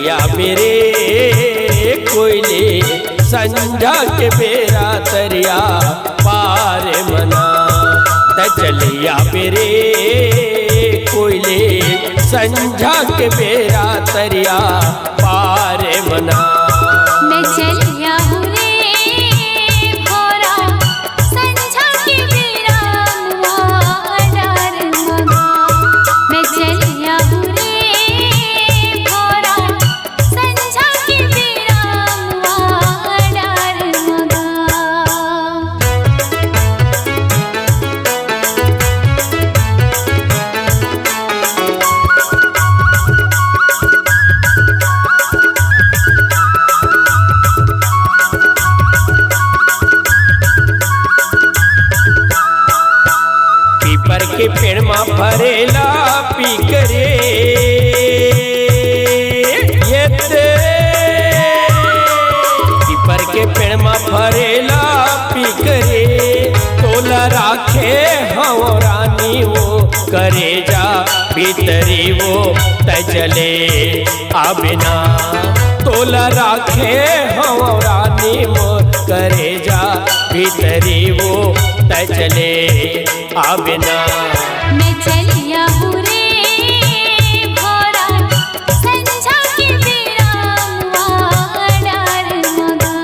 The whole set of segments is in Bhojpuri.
चलिया बेरे कोयले संझा के बेरा तरिया पार मना। चलिया बेरे कोयले संझा के बेरा तरिया पार मना। मैं चलिया हूँ रे भोरा संझा के बेरा मुआ डार मगा। मैं चलिया हूँ रे भोरा संझा के बेरा मुआ डार मगा। पीपर के पेड़ मा फरेला पीकरे ये पीपर के पेड़ मा फरेला पीकरे तोला राखे हव रानी वो करे जा भीतरी वो तजले आबिना। तोला राखे हव रानी वो करे जा भीतरी वो तजले आबिना। मैं चलिया हूँ रे भोरा संझा के बेरा मुआ डार मगा।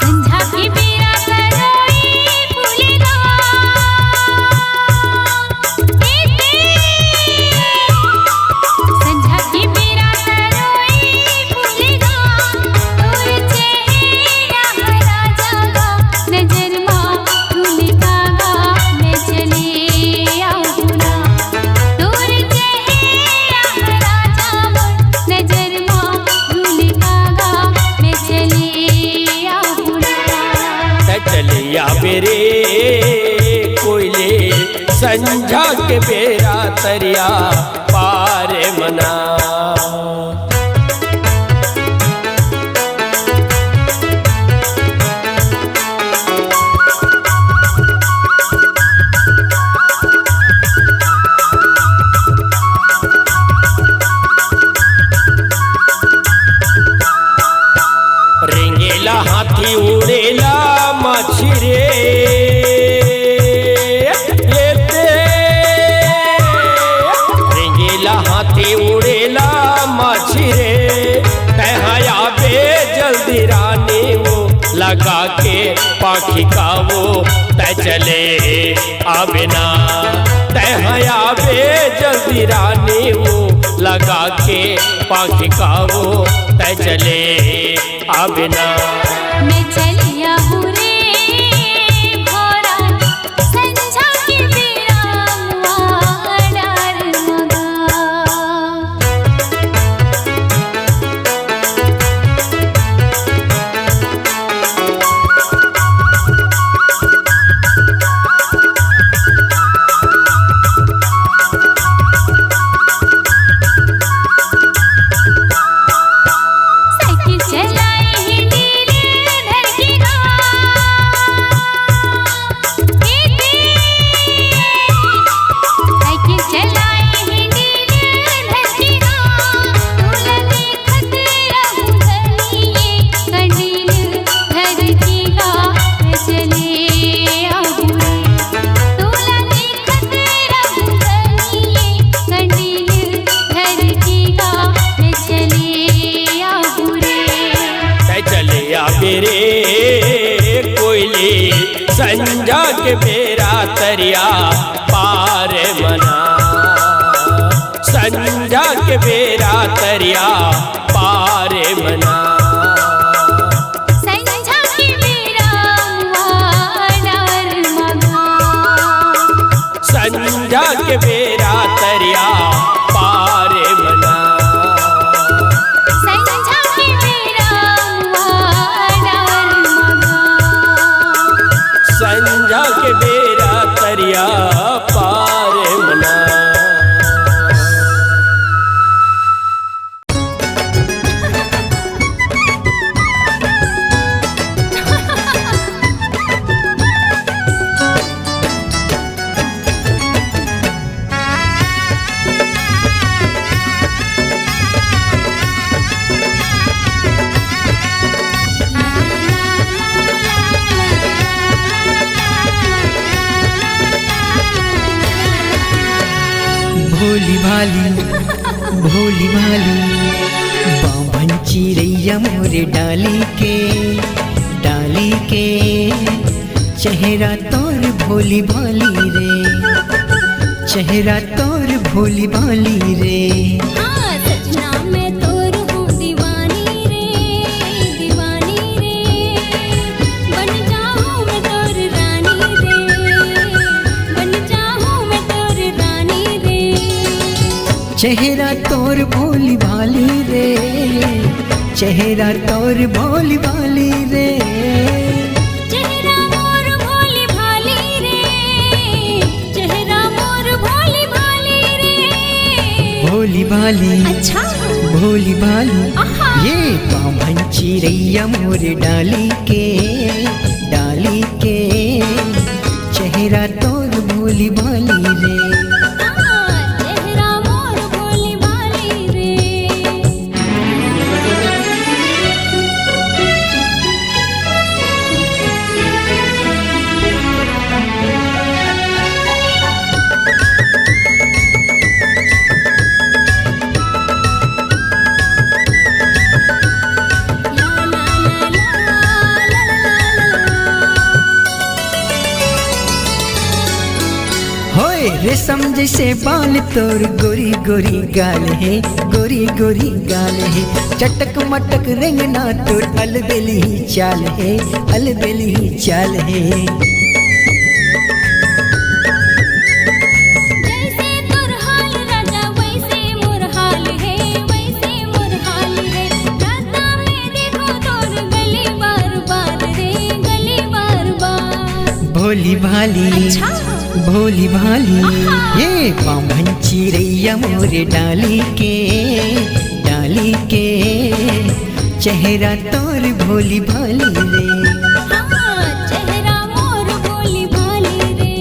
संझा के बेरा तरोई फूलेगा संझा के बेरा तरोई फूलेगा। तोर चेहरा हरा जागा नजर माँ भूलिकागा। मैं चली आऊँगा तोर चेहरा हरा जागा नजर माँ भूलिकागा। मैं चली आऊँगा चलिया बेरे कोयले संझा के बेरा तरिया पार मना। रेंगेला हाथी उड़ेला मछरे रेंगेला हाथी उड़ेला मछरे कहया बे जल्दी रानी वो लगा के पाखी का वो चले आबिना। कहया बे जल्दी रानी वो लगा के पाखी का वो चले आबिना। मैं चलिया हूँ रे भोरा संझा के बेरा मुआ डार मगा। साइकिल चलाई हिंडीले धड़केगा साइकिल चलाई हिंडीले धड़केगा। तोला देखत रहूँ धनिये कंडील धड़केगा। मैं चली आऊँ रे तोला देखत रहूँ धनिये कंडील धड़केगा। मैं चली आऊँ रे चलिया बेरे कोयले संझा के बेरा तरिया पार मना। संझा के बेरा तरिया पार मना। संझा के बेरा मुआ डार मगा। संझा के बेरा तरिया पार मना। संझा के बेरा मुआ डार मगा। संझा के बेरा तरिया पार मना। भोली भाली बाभन चिड़ैया मोरे डाली के चेहरा तोर भोली भाली रे, चेहरा तोर भोली भाली रे। हाँ सजना मैं तोर हूँ दीवानी रे, दीवानी रे। बन जाऊँ मैं तोर रानी रे, बन जाऊँ मैं तोर रानी रे। चेहरा तोर भोली भाली रे, चेहरा तोर भोली भाली रे। चेहरा मोर भोली भाली रे, चेहरा मोर भोली भाली रे। भोली भाली अच्छा भोली भाली आहा। ये बाभन चिड़ैया मोरे डाली के चेहरा तोर भोली भाली रे। चेहरा मोर भोली भाली रे। होए रेशम जैसे बाल तोर गोरी गोरी गाल है, गोरी गोरी गाल है। चटक मटक रेंगना तोर अलबेली चाल है, अलबेली चाल है। जैसे तोर हाल राजा वैसे मोर हाल है, वैसे मोर हाल है। राता में देखो तोर गली बार बार रे, गली बार बार। भोली भाली अच्छा भोली भाली आहा। ये बाभन चिड़ैया मोरे डाली के चेहरा तोर भोली भाली रे। हाँ चेहरा मोर भोली भाली रे।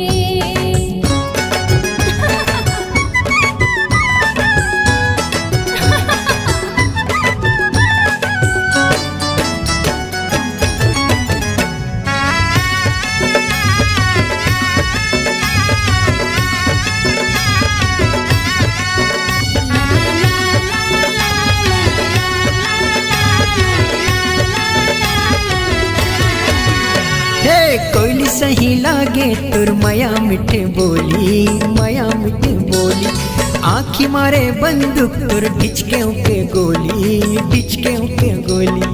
हे कोयली सही लागे तुर माया मिठे बोली, माया मिठे बोली। आँखी मारे बंदूक तुर ढिचके के गोली, ढिचके के गोली।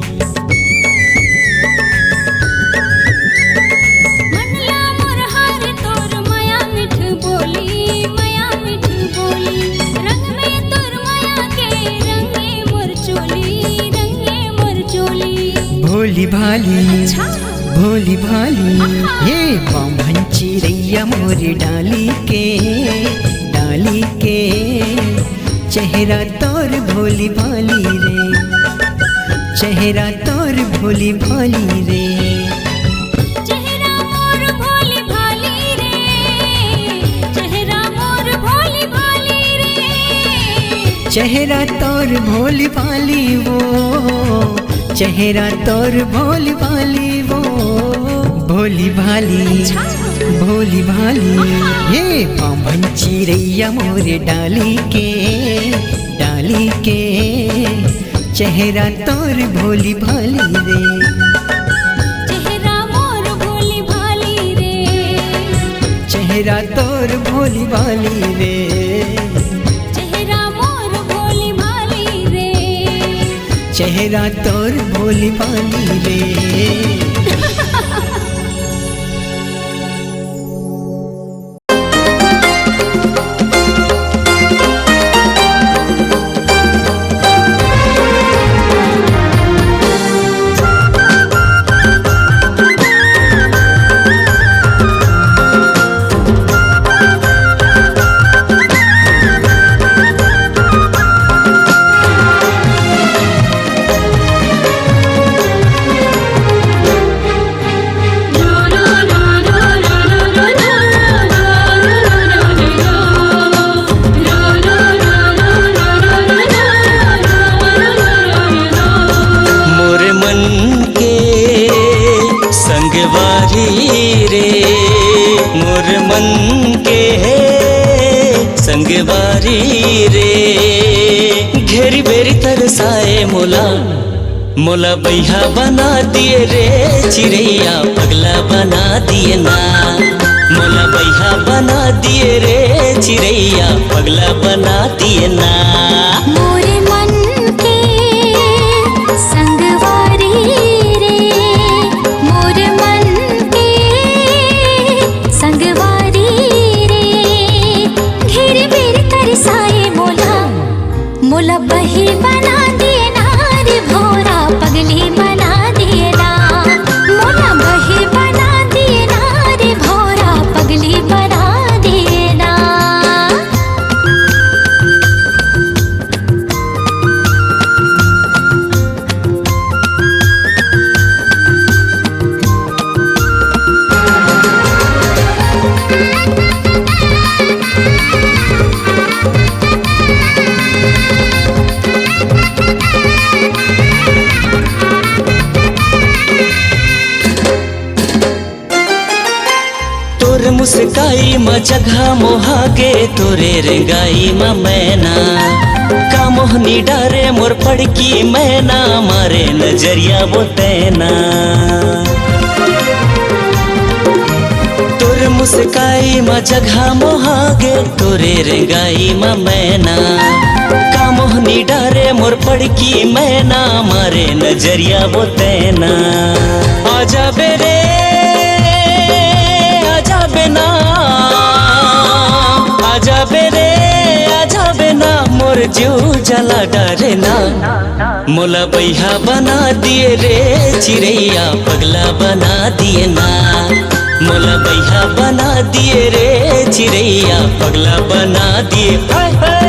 मनला मोर हार तोर माया मिठ बोली, माया मिठ बोली। रंग में तोर माया के रंगे मोर चोली, रंगे मोर चोली। भोली भाली अच्छा भोली भाली ये बाभन चिड़ैया मोरे डाली के चेहरा तोर भोली भाली रे, चेहरा तोर भोली भाली रे। चेहरा मोर भोली भाली रे, चेहरा मोर भोली भाली रे। चेहरा तोर भोली भाली वो, चेहरा तोर भोली भाली वो। भोली भाली भोली भाली ये बाभन चिड़ैया मोरे डाली के चेहरा तोर भोली भाली रे। चेहरा मोर भोली भाली रे, चेहरा तोर भोली भाली रे। चेहरा मोर भोली भाली रे। चेहरा तोर भोली भाली रे। संगवारी रे मोर मन के संग संगवारी रे घेरी बेरी तरसाए मोला मोला बैहा बना दिए रे चिड़ैया पगला बना दिए ना मोला बैहा बना दिए रे चिड़ैया पगला बना दिए ना मोरे मन के संगवारी रे मोरे मन के संगवारी रे घेरे बेर तरसाए मोला मोला बही बना दिए ना रे भोरा पगली बना दिए ना मोला बही बना दिए ना रे भोरा पगली बना दिए ना तोरे मुस्काई म जगह मोहागे तोरे रेंगाई म मैना का मोहनी डारे मोर पड़की मैना मारे नजरिया वो तैना तोरे मुस्काई म जगह मोहागे तोरे रेंगाई म मैना का मोहनी डारे मोर पड़की मैना मारे नजरिया वो तैना आजा बेरे आजा बेरे आजा बेना मोर जीव जला डरे ना मोला बैहा बना दिए रे चिड़ैया पगला बना दिए ना मोला बैहा बना दिए रे चिड़ैया पगला बना दिए हाय हाय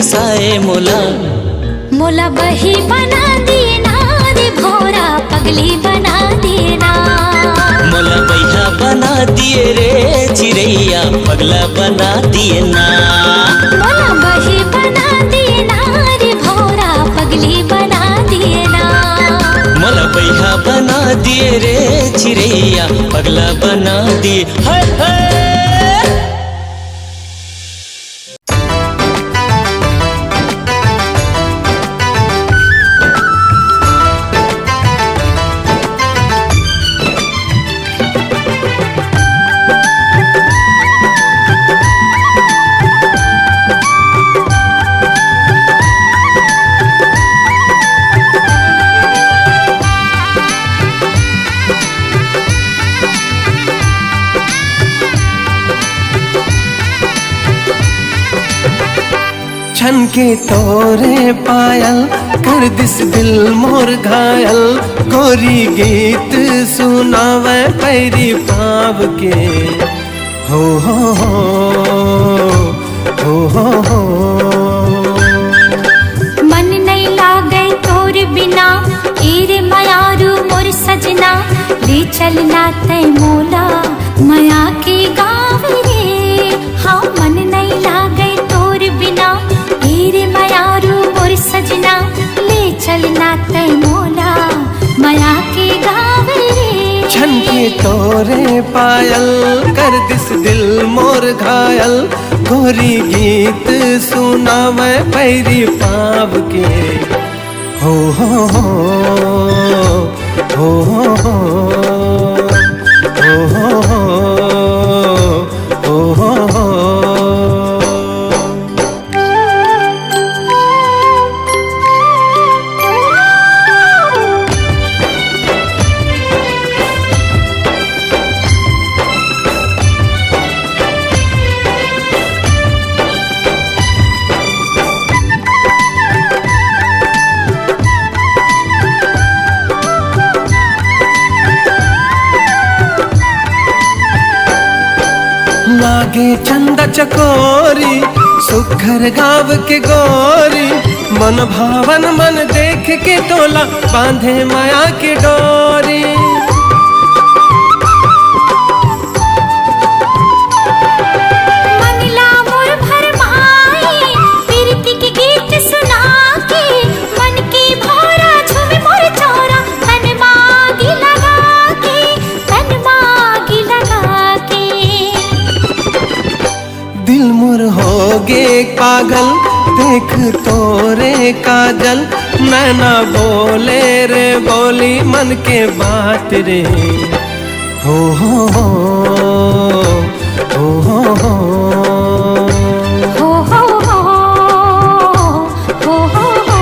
साए मोला मोला बही बना दिए ना रे भोरा पगली बना दिए ना मोला बैहा बना दिए रे चिड़ैया पगला बना दिए ना मोला बही बना दिए ना रे भोरा पगली बना दिए ना मोला बैहा बना दिए रे चिड़ैया पगला बना दिए हाय हाय छन के तोरे पायल कर दिस दिल मोर घायल गोरी गीत सुनावे पैरी पाव के हो हो हो हो हो मन नहीं लागे तोर बिना एरे मयारू मोर सजना ले चलना तय मोला माया के गाँव रे हाँ मन नहीं लागे तोर के तोरे पायल कर दिस दिल मोर घायल गोरी गीत सुनावे पैरी पाव के हो हो हो हो हो हो हो हो हो। लागे चंदा चकोरी सुखर गाव के गोरी मन भावन मन देख के तोला बांधे माया की डोरी। मंगला मोर भरमाई प्रीति के गीत सुना के मन की भौरा झूमे मोर चौरा तन मागी लगा के तन मागी लगा के। दिल मुर होगे पागल देख तोरे काजल नैना बोले रे बोली मन के बात रे हो हो हो हो हो हो। हो हो हो हो हो हो।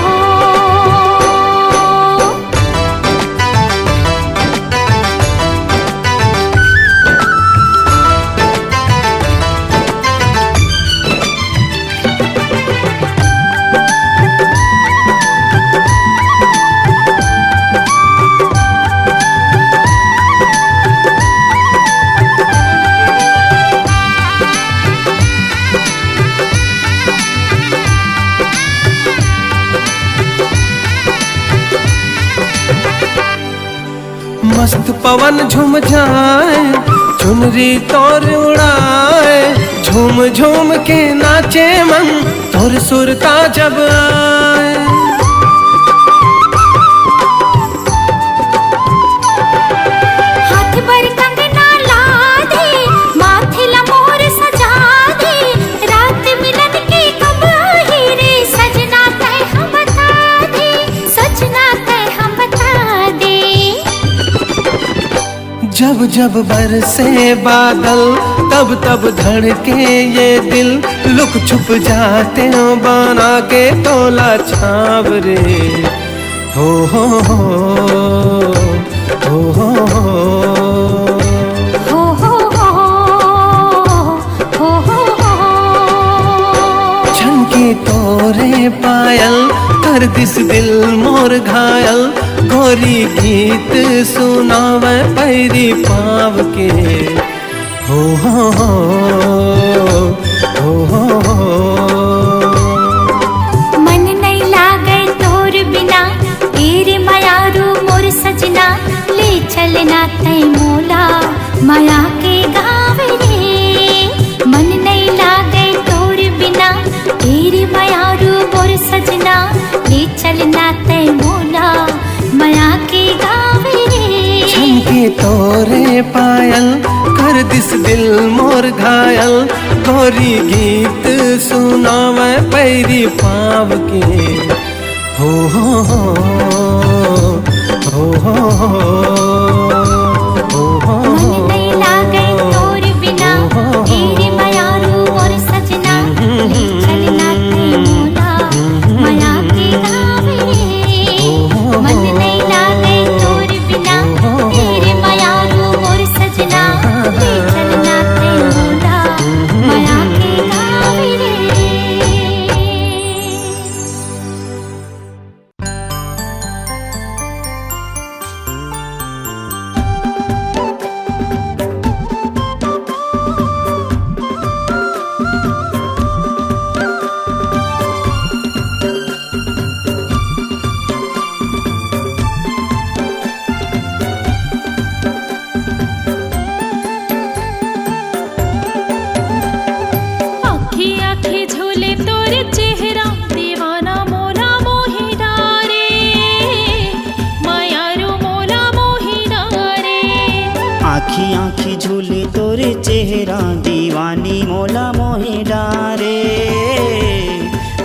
मस्त पवन झूम जाए चुनरी तोर उड़ाए झूम झूम के नाचे मन तोर सुरता जब आए। हाथ पर कंगना ला दे माथे ला मोर सजा दे रात मिलन के कब आई रे सजना तय हम बता दे सजना तय हम बता दे। जब जब बरसे बादल तब तब धड़के ये दिल लुक छुप जाते हो बना के तोला छाव रे हो हो हो हो हो हो। हो हो हो हो हो हो। झनके तोरे पायल कर दिस दिल मोर घायल गोरी गीत सुनावे पैरी पाव के हो हो हो हो हो हो। मन नहीं लागे तोर बिना तेरे मायारू मोर सजना ले चलना तय मोला माया के गाँव रे। मन नहीं लागे तोर बिना तेरे मायारू मोर सजना ले चलना तय मोला माया के गाँव रे। झनके तोरे पायल कर दिस दिल मोर घायल गोरी गीत सुनावे पैरी पाव के हो हो हो हो हो हो। मन नहीं लागे तोर बिना तेरे मायारू मोर सजना ले चलना तय मोला माया के गाँव रे। मन नहीं लागे तोर बिना तेरे मायारू मोर सजना ले चलना तय मोला माया के गाँव रे। आखी आखी झूले तोरे चेहरा दीवानी मोला मोहि डारे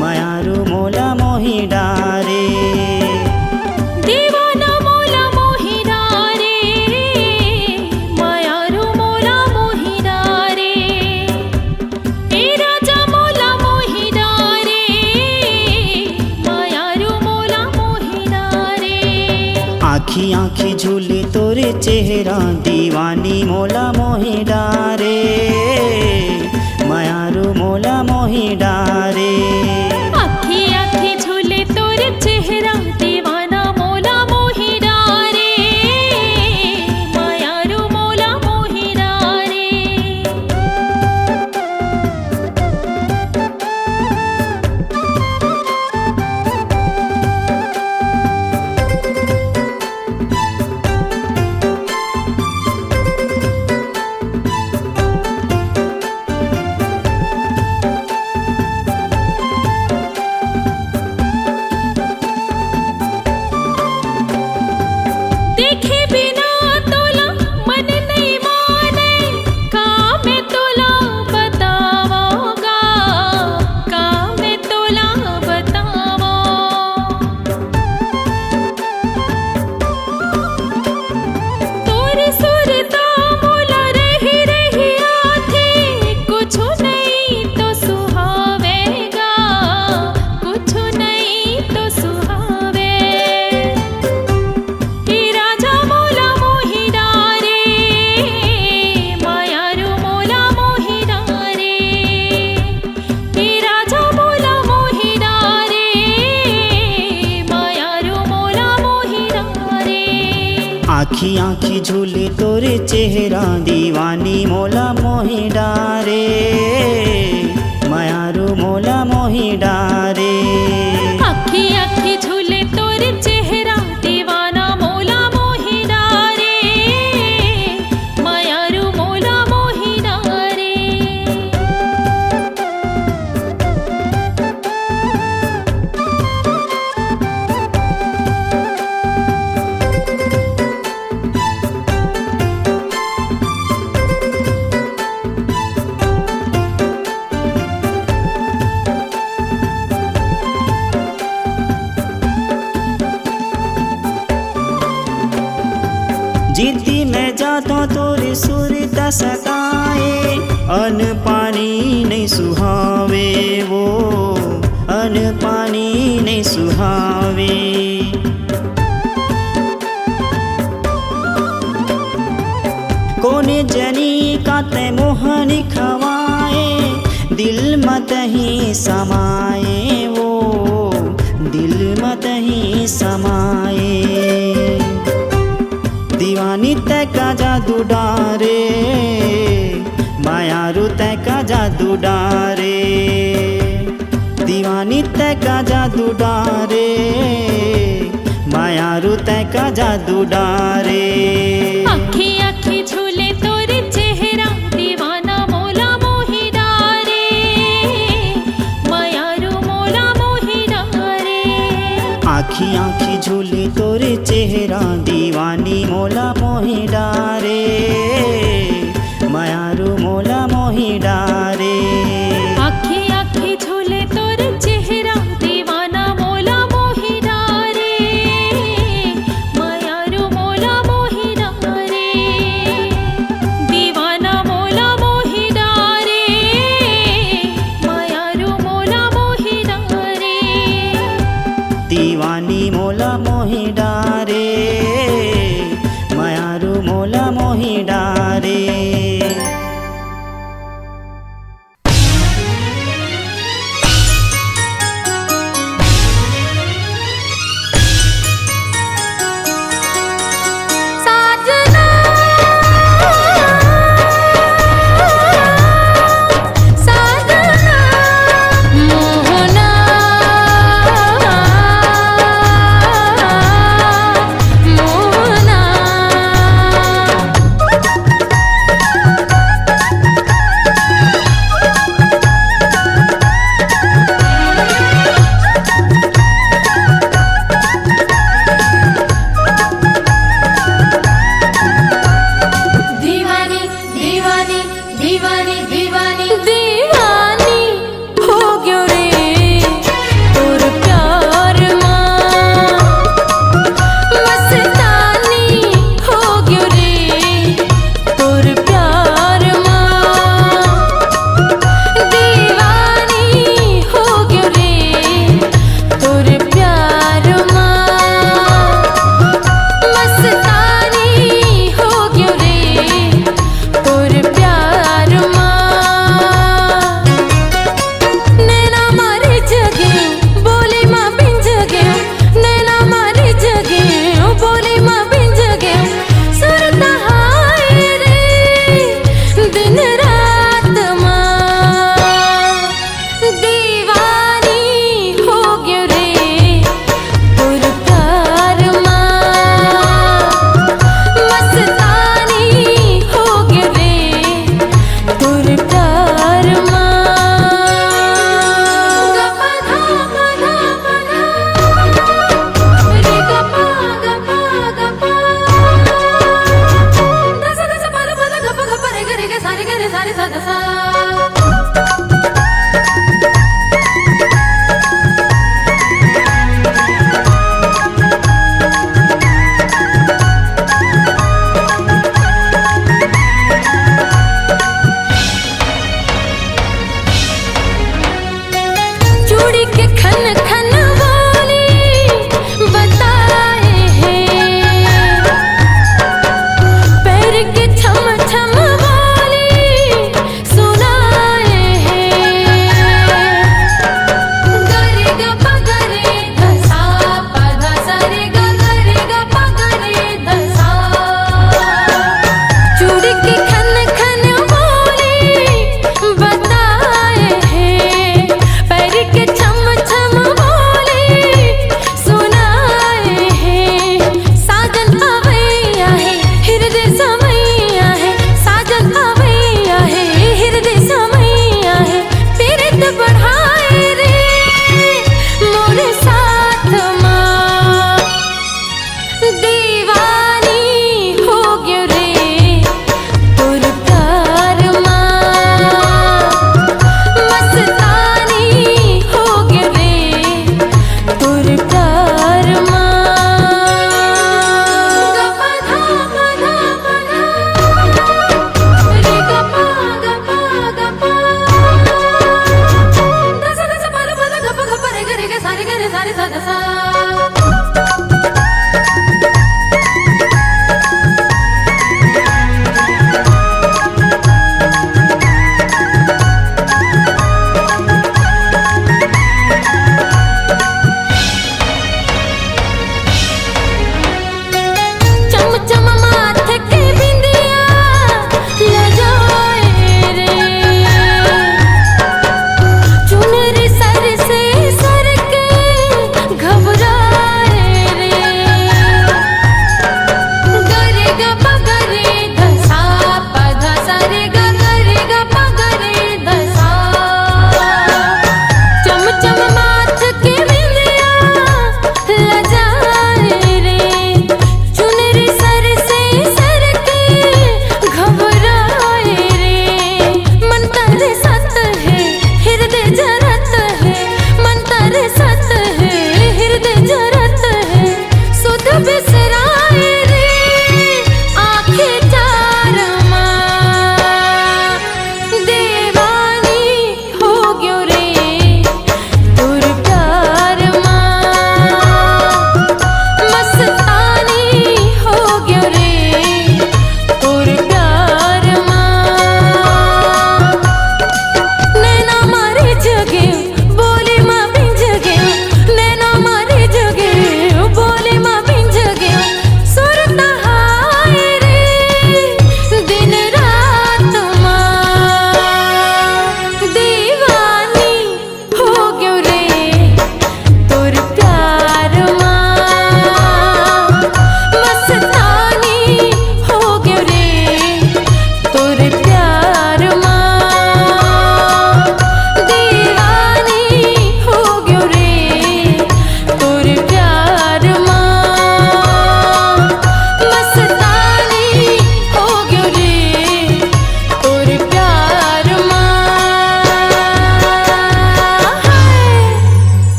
मायारू मोला मोहि डारे दीवाना मोला मोहि डारे मायारू मोला मोहि डारे ए राजा मोला मोहि डारे मायारू मोला मोहि डारे आखी आखी झूले तोरे चेहरा दीवानी मोला मोहि डारे मायारू मोला मोहि डारे आखी आखी झूले तोरे चेहरा दीवाना मोला मोहि डारे मायारू मोला मोहि डारे देखे बिना तोला मन नहीं माने का मैं तोला बतावागा का मैं तोला बतावा तोरी सुरता मोला रही रही आथे कुछ नहीं तो सुहावेगा कुछ नहीं तो सुहावे हे राजा मोला मोहि डारे मायारू मोला मोहि डारे हे राजा मोला मोहि डारे मायारू मोला मोहि डारे आखी आखी झूले तोरे चेहरा दीवानी मोला मोहि डारे मायारू मोला मोहि डारे आखी आखी झूले तोरे चेहरा दीवाना मोला मोहि डारे मायारू मोला मोहि डारे जीती मैं जाता तोरे सुरता सताए अन पानी नहीं सुहावे वो अन पानी नहीं सुहावे कोने जनी का ते मोहनी खवाए दिल मत ही समाए वो दिल मत ही समाए दीवानी तय का जादू डारे मायारू तय का जादू डारे दीवानी तय का जादू डारे मायारू तय का जादू डारे आखी आखी झूले तोरे चेहरा दीवाना मोला मोहि डारे मायारू मोला मोहि डारे आखी आखी झूले तोरे चेहरा दीवानी मोला मोहि डारे मायारू मोला मोहि डारे आखी आखी झूले तोरे चेहरा दीवाना मोला मोहि डारे मायारू मोला मोहि डारे दीवाना मोला मोहि डारे मायारू मोला मोहि डारे दीवानी मोला मोहि डारे मायारू मोला मोहि डारे चूड़ी के खन खन वाली बताए हैं, पैर के छम छम वाली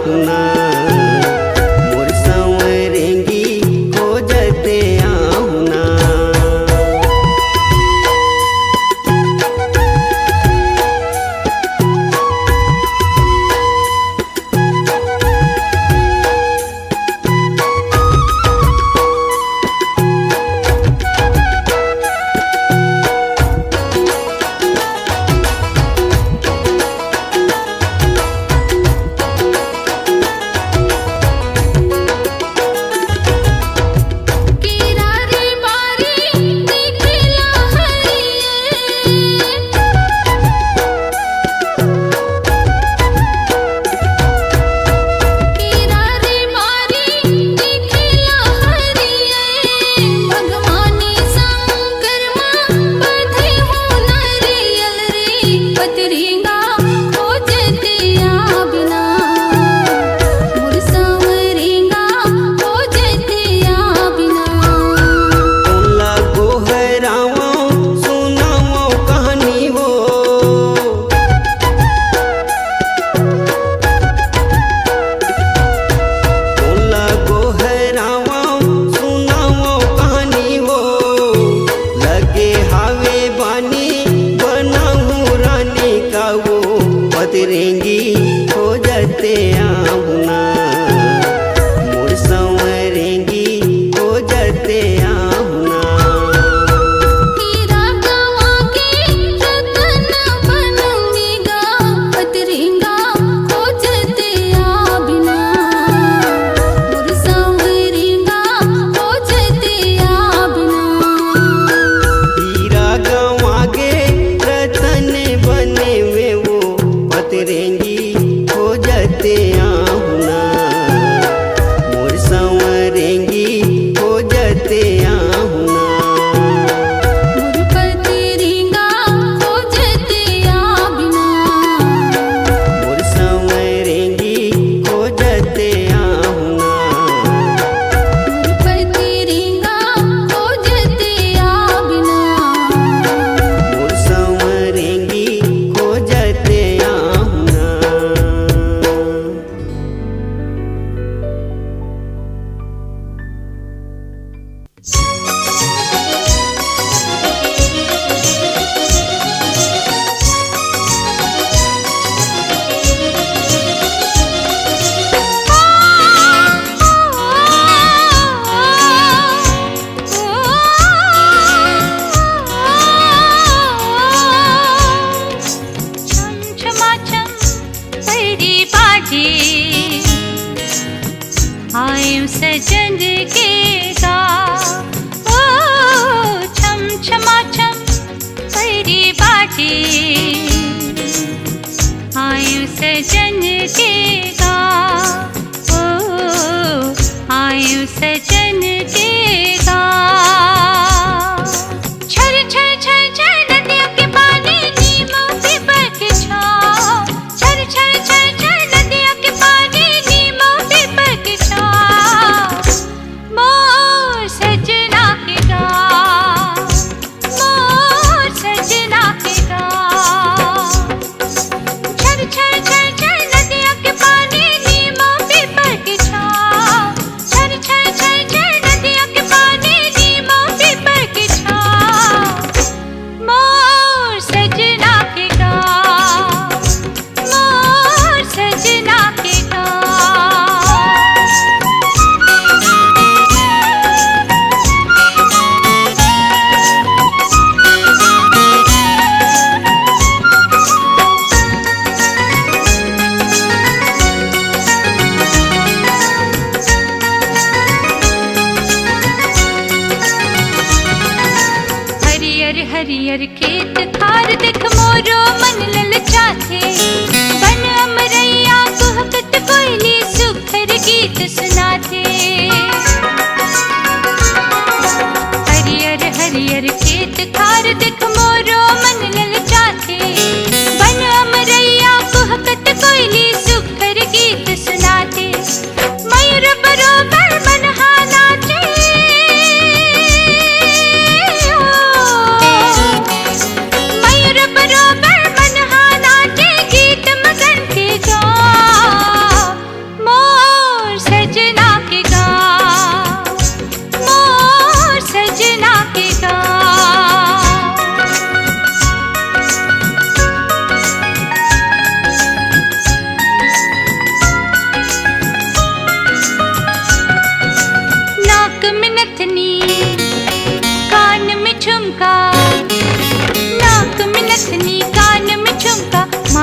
आहुना मोर संवरेंगी खोजते आहुना किरारे बारी दिखला हरिये किरारे बारी दिखला हरिये भगवानी शंकर मां बधे हो नारियल रे पतरींगा खोजते आ बिना मोर संवरेंगा खोजते आ बिना तोला गोहरावा सुनावो कहानी हो तोला गोहरावा सुनावो कहानी हो लगे हावे बानी बनाहू रानी का वो पतरेंगी खोजते आहुना मोर संवरेंगी खोजते आहुना हीरा गवा के रतन बनूंगी गा पतरींगा खोजते आ बिना मोर संवरेंगा खोजते आ बिना हीरा गवागे रतन बने वे वो पतरेंगी खोजते आहुना मोर संवरेंगी खोजते आहुना मोर पतरींगा खोजते आ बिना मोर संवरेंगी खोजते आहुना मोर पतरींगा खोजते आ बिना मोर संवरेंगी खोजते आहुना आयु सजन के गा ओ छम छमा छम परी बाटी आयु सजन के गा ओ आयु सजन के गा छर छर छर छर नदियों के पानी नीमों पीपल के छाँव छर छर छर छर नदियों के पानी नीमों पीपल के छाँव मोर सजना के गा मोर सजना के गा छर छर छर छर नदियों के पानी नीमों पीपल के छाँव छर छर छर छर नदियों के पानी नीमों पीपल के छाँव मोर सजना के गा मोर सजना के गा हरियर हरियर खेत खार देख मोरो मन ललचाथे बन अमरैया कुहकत कोयली सुखर गीत सुनाथे हरियर हरियर खेत खार देख मोरो मन ललचाथे बन अमरैया कुहकत कोयली सुखर गीत सुनाथे मयूर बरोबर मनहा नाचे मयूर बरोबर मनहा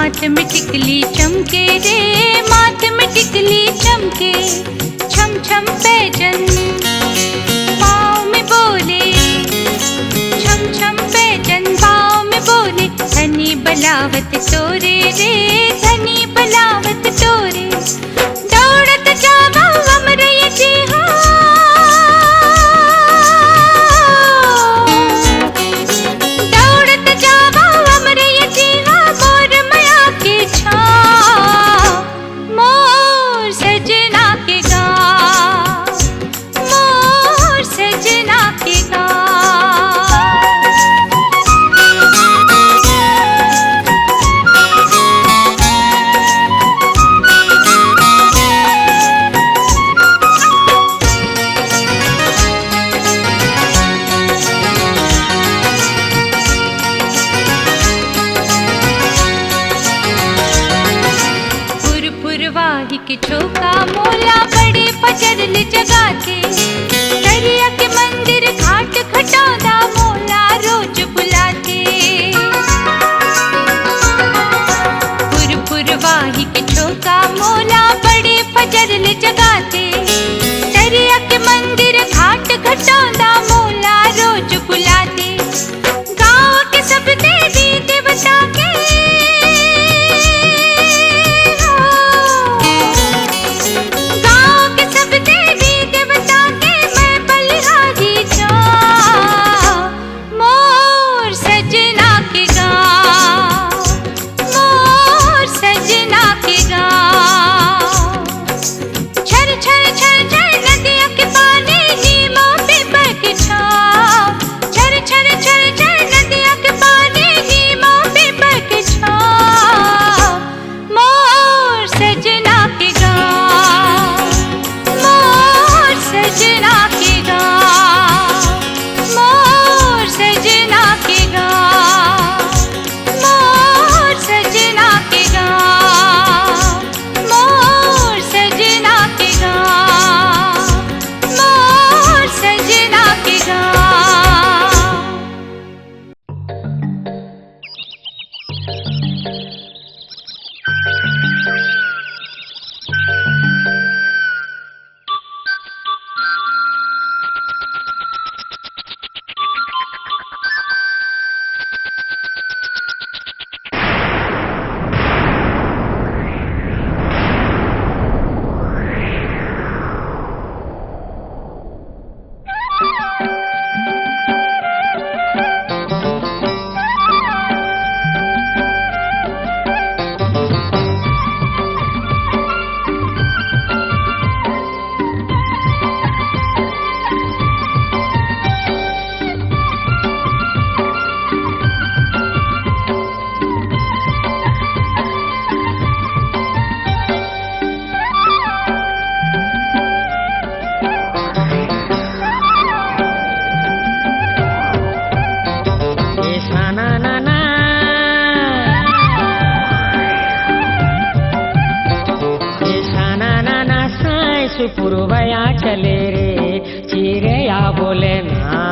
माथ में टिकली चमके रे, माथ में टिकली चमके, छम छम पैजन पाँव में बोले, छम छम पैजन पाँव में बोले, धनी बलावत तोरे रे, धनी बलावत तोरे, दौड़त जावा हमरे ये जी दौड़त जावा हमरे ये जीवा, मोर माया के छाँव, मोर सजना के गाँव, मोर सजना के गाँव। फुरवाही के चौका मोला बड़े पचरल जगाते, दरिया के मंदिर घाट खटादा मोला रोज बुलाते। फुरवाही के चौका मोला बड़े पचरल जगाते, दरिया के मंदिर घाट खटादा मोला रोज बुलाते। गाँव के सब देवी देवता के पुरवया चले रे चिड़ैया बोले ना,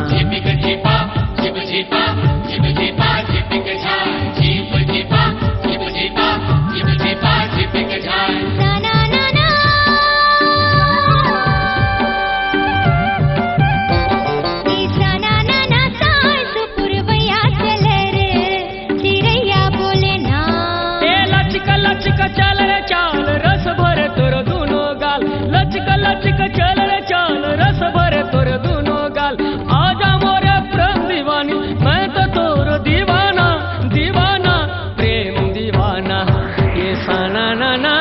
झिपिक झिपा झिप झिपा झिप झिपा झिपिक झाल, झिप झिपा झिप झिपा झिप झिपा झिपिक झाल। लचक चल रे चाल रस भर तोर दूनो गाल, लचक लचक चल रे चाल रस भर तोर दूनो गाल। आजा मोरे प्रेम दीवानी मैं तो तोर दीवाना, दीवाना प्रेम दीवाना ये साना नाना।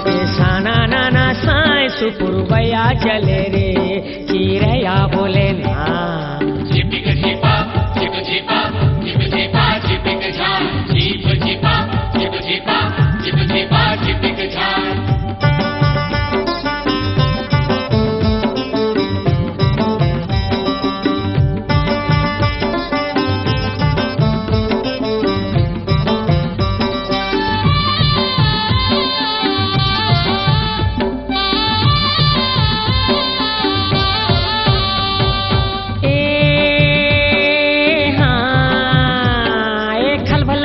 ये साना नाना साई सुपुरवया चले रे चिड़ैया बोले ना, झिपिक झिपा झिप झिपा झिप झिपा झिपिक झाल, झिप झिपा झिप झिपा झिप झिपा झिपिक झाल।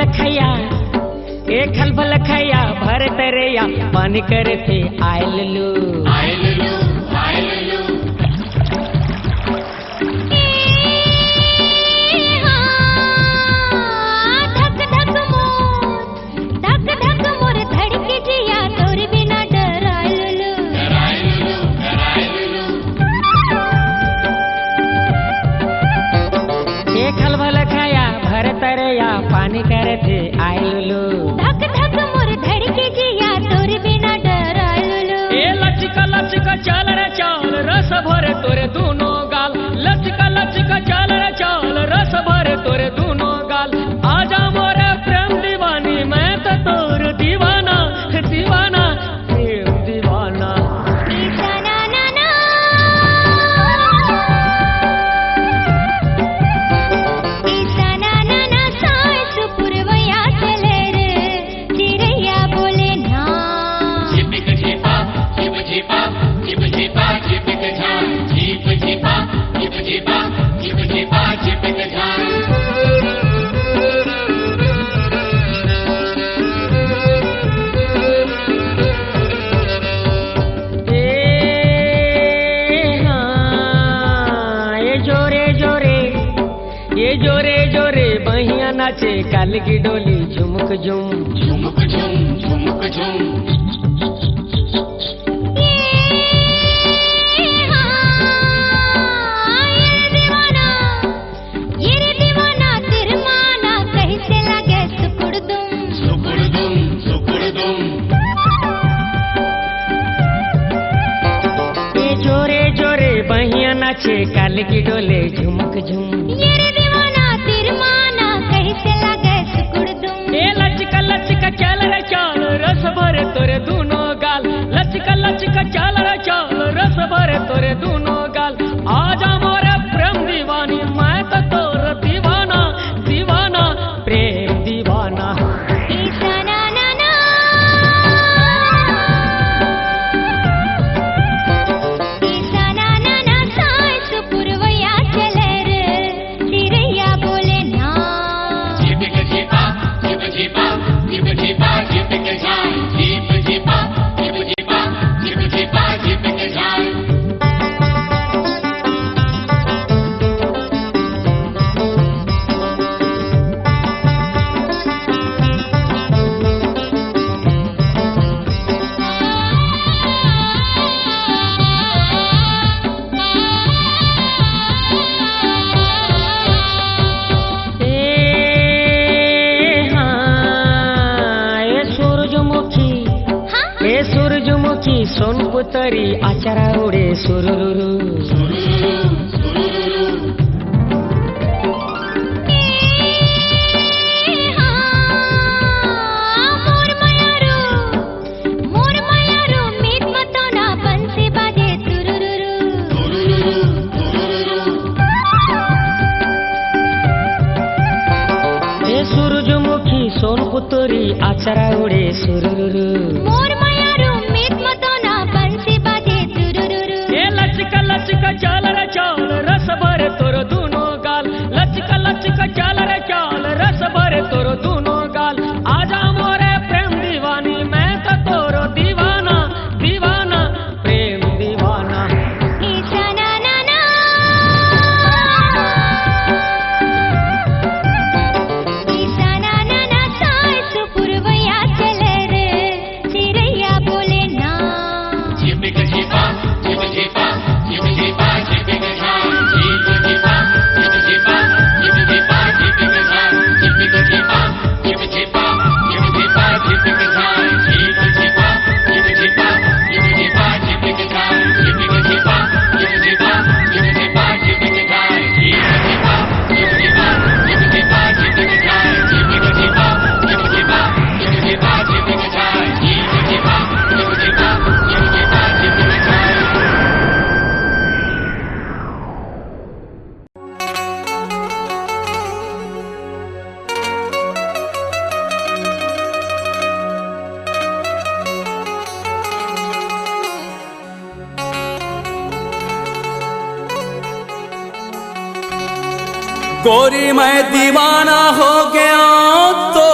खलबलखैया ए खलबलखैया भर तरैया पानी करे थे आयल लू धक धक मोर धड़के जिया तोर बिना डरायलू ए खलबलखैया भर तरैया पानी करे थे आयल लू धक धक मोर धड़के जिया तोर बिना डरायलू ए लचका लचका चल रे चाल रस भरे तोरे दोनों गाल लचका लचका चल रे चाल रस भरे तोरे दोनों गाल आजा मोरे प्रेम दीवानी मैं तो तोर दीवाना दीवाना प्रेम दीवाना ईसा ना ना ना ईसा ना ना ना सास पुरवया चले रे चिड़ैया बोले ना झिपिक झिपा झिप झिपा झिप झिपा झिपिक झा झिप झिपा झिप झिपा झिप झिपा झिपिक झा ये जोरे जोरे बहिया नाचे काल की डोली झुमक झुम झुमुक झुम झुमुक झुम ये रे दीवाना तिरमाना कैसे लगे सुकुड़दुम सुकुड़दुम सुकुड़दुम ये जोरे जोरे बहिया नाचे काल की डोले झुमक झुम ये रे दीवाना तिरमाना कैसे लगे सुकुड़दुम ए लचका लचका चल रे चाल रस भरे तोरे दोनों गाल लचका लचका चल रे चाल रस भरे तोरे दोनों गाल आजा मोरे प्रेम दीवानी मैं तो तोर दीवाना दीवाना प्रेम दीवाना ईसा ना ना ना ईसा ना ना ना सास पुरवया चले रे चिड़ैया बोले ना झिपिक झिपा झिप झिपा झिप झिपा झिपिक झा झिप झिपा झिप झिपा झिप झिपा झिपिक झा ए सूरजमुखी सोनपुतरी आचारा उडे सुरुरुरु मोर मयारू मीत मतोना बंसी बाजे तुरुरुरु ए सूरजमुखी सोनपुतरी आचारा उडे सुरुरुरु मोर मयारू मीत मतोना बंसी बाजे तुरुरुरु ए लचका लचका चल रे चाल रस भरे तोर दोनों गाल लचका लचका चल रे चाल रस भरे तोर दोनों गाल आजा मोरे प्रेम दीवानी मैं तो तोर दीवाना दीवाना प्रेम दीवाना ईसा ना ना ना ईसा ना ना ना सास पुरवया चले रे चिड़ैया बोले ना झिपिक झिपा झिप झिपा झिप झिपा झिपिक झा झिप झिपा झिप झिपा झिप झिपा झिपिक झा झिपिक झिपा झिप झिपा झिप झिपा झिपिक झा झिप झिपा झिप झिपा झिप झिपा झिपिक झा झिपिक झिपा झिप झिपा झिप झिपा झिपिक झा झिप झिपा झिप झिपा झिप झिपा झिपिक झा झिपिक झिपा झिप झिपा झिप झिपा झिपिक झा झिप झिपा झिप झिपा झिप झिपा झिपिक झा गोरी मैं दीवाना हो गया तो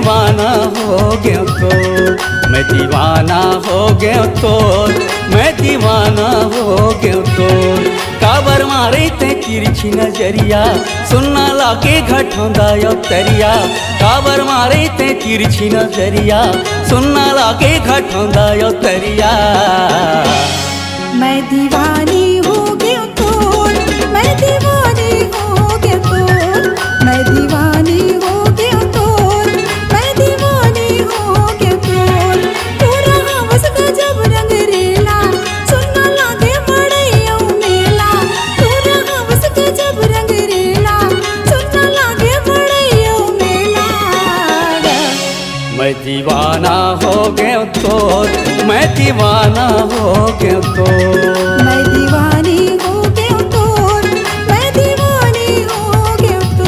दीवाना हो गया तो, मैं दीवाना हो गया तो, मैं दीवाना हो गया तो। काबर मारे ते तिरछी नजरिया, सुनना लागे घटोंदा यो तरिया। काबर मारे ते तिरछी नजरिया, सुनना लागे घटोंदा यो तरिया। मैं दीवानी हो गया तो, मैं दीवानी हो गया तो, मैं दीवानी हो गया तो, मैं दीवानी हो गया तो। तू रहा बस गजब रंग रेला, सुनना लागे मड़ैया मेला। तू रहा बस गजब रंग रेला, सुनना लागे मड़ैया मेला। मैं दीवाना हो गया तो, मैं दीवाना हो गया तो, मैं दीवानी हो गया तो, मैं दीवानी हो गया तो।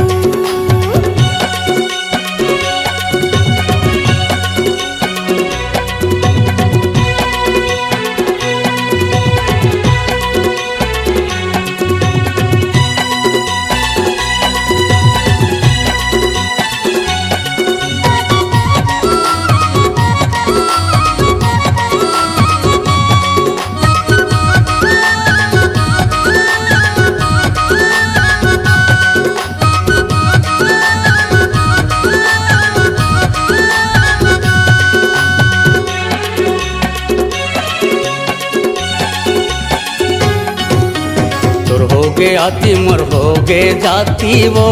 आती मर हो गे जाती वो,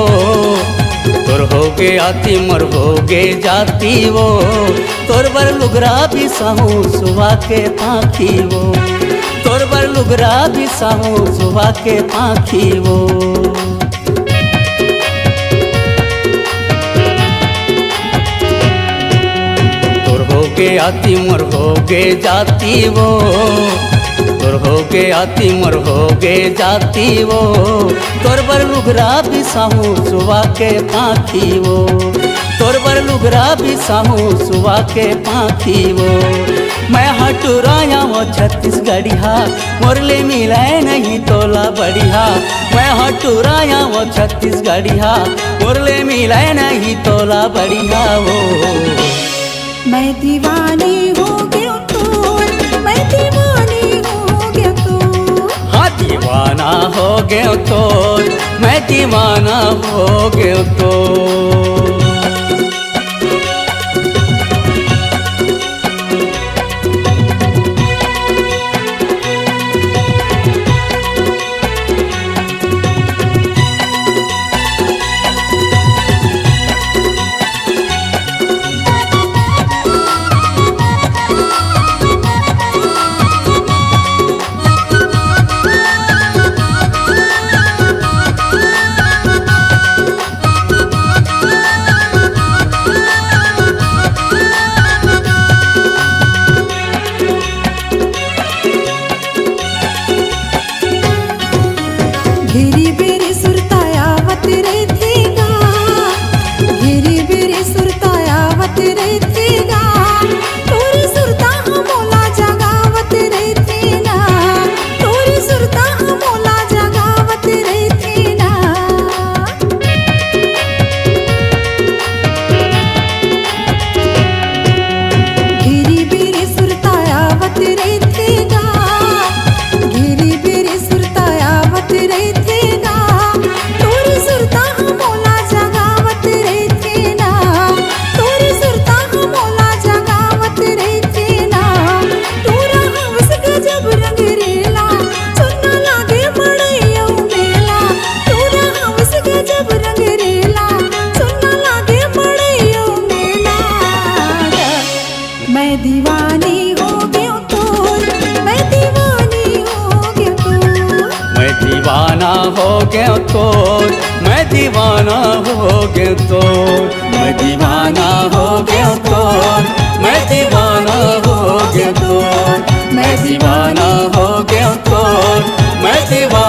तोर हो गे आती मर हो गे जाती वो। तोर बर लुगरा भी साहू सुबह के पाखी वो, तोर बर लुगरा भी साहू सुबह के पाखी वो। तोर हो गे आती मर हो गे जाती वो, तोर हो गे आती मर हो गे जाती वो। तोर बर लुगरा भी साहू सुबह के पाखी वो, तोर बर लुगरा भी साहू सुबह के पाखी वो। मैं हटुराया वो छत्तीसगढ़िया, मोरले मिलाए नहीं तोला बढ़िया। मैं हटुराया वो छत्तीसगढ़िया, मोरले मिलाए नहीं तोला बढ़िया वो। मैं दीवानी हो गया तो, मैं दीवानी हो गया तो। हाँ दीवाना हो गया तो, मैं दीवाना हो गया तो। घेरी बेरी सुरतायावत रहतेगा, घेरी बेरी सुरतायावत रहतेगा। तोरी सुरता मोला जगावत रहतेगा, तोरी सुरता मोला जगावत रहतेगा। घेरी बेरी सुरतायावत रहतेगा, घेरी बेरी सुरतायावत रहतेगा। तोरी सुरता मोला जगावत रहतेगा, तोरी सुरता मोला जगावत रहतेगा। तोरा हवस गजब रंग रेला, सुनना लागे मड़ैया मेला। तोरा हवस गजब रंग रेला, सुनना लागे मड़ैया मेला। मैं दीवानी हो गया तो, मैं दीवानी हो गया तो। मैं दीवाना हो गया तो, मैं दीवाना हो गया तो। मैं दीवाना हो गया तो, मैं दीवाना हो गया तो। मैं दीवाना हो गया तो, मैं दीवाना